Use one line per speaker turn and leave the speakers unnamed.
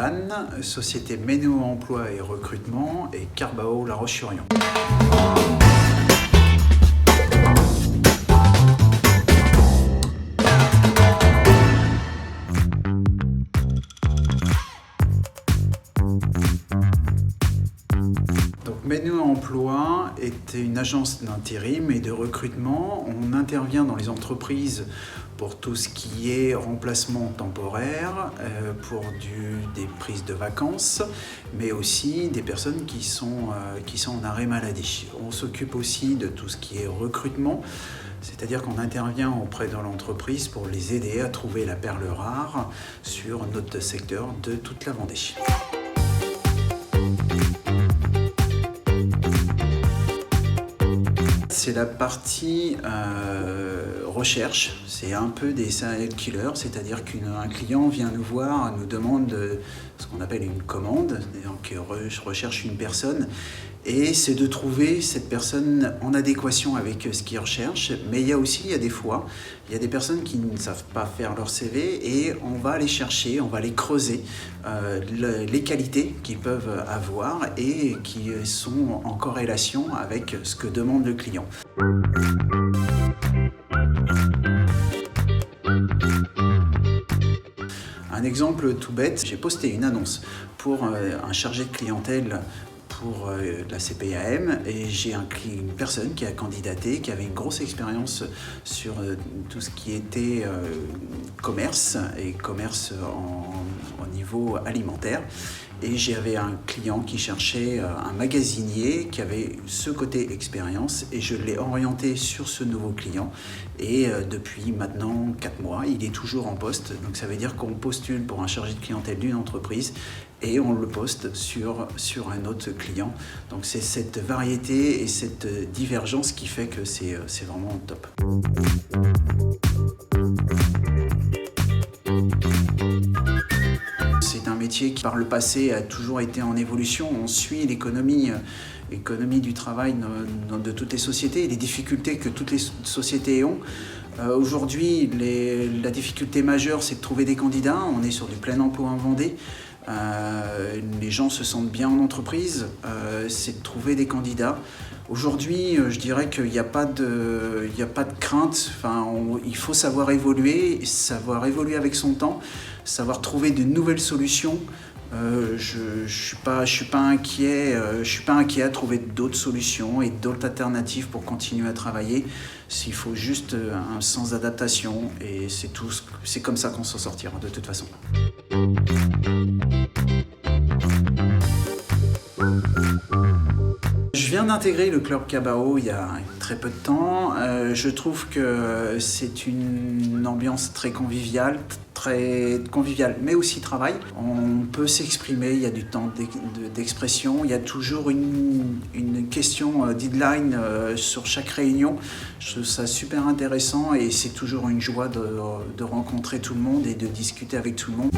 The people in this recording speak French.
Vannes, société Ménéo Emploi et Recrutement et Carbao La Roche-sur-Yon. Ménéo Emploi est une agence d'intérim et de recrutement. On intervient dans les entreprises pour tout ce qui est remplacement temporaire, pour des prises de vacances, mais aussi des personnes qui sont en arrêt maladie. On s'occupe aussi de tout ce qui est recrutement, c'est-à-dire qu'on intervient auprès de l'entreprise pour les aider à trouver la perle rare sur notre secteur de toute la Vendée. C'est la partie recherche, c'est un peu des serial killers, c'est-à-dire qu'un client vient nous voir, nous demande ce qu'on appelle une commande, donc recherche une personne, et c'est de trouver cette personne en adéquation avec ce qu'il recherche. Mais il y a des fois, il y a des personnes qui ne savent pas faire leur CV et on va aller chercher, on va aller creuser les qualités qu'ils peuvent avoir et qui sont en corrélation avec ce que demande le client. Un exemple tout bête, j'ai posté une annonce pour un chargé de clientèle pour la CPAM et j'ai une personne qui a candidaté, qui avait une grosse expérience sur tout ce qui était commerce et commerce au niveau alimentaire. Et j'avais un client qui cherchait un magasinier qui avait ce côté expérience et je l'ai orienté sur ce nouveau client. Et depuis maintenant 4 mois, il est toujours en poste. Donc ça veut dire qu'on postule pour un chargé de clientèle d'une entreprise et on le poste sur un autre client. Donc c'est cette variété et cette divergence qui fait que c'est vraiment top. C'est un métier qui par le passé a toujours été en évolution. On suit l'économie du travail de toutes les sociétés et les difficultés que toutes les sociétés ont. Aujourd'hui, la difficulté majeure, c'est de trouver des candidats. On est sur du plein emploi en Vendée. Les gens se sentent bien en entreprise, c'est de trouver des candidats. Aujourd'hui, je dirais qu'il n'y a pas de crainte. Il faut savoir évoluer avec son temps, savoir trouver de nouvelles solutions. Je suis pas inquiet à trouver d'autres solutions et d'autres alternatives pour continuer à travailler. Il faut juste un sens d'adaptation et c'est tout. C'est comme ça qu'on s'en sortira de toute façon. Je viens d'intégrer le club Carbao il y a très peu de temps. Je trouve que c'est une ambiance très conviviale, mais aussi travail. On peut s'exprimer, il y a du temps d'expression, il y a toujours une question deadline sur chaque réunion. Je trouve ça super intéressant et c'est toujours une joie de rencontrer tout le monde et de discuter avec tout le monde.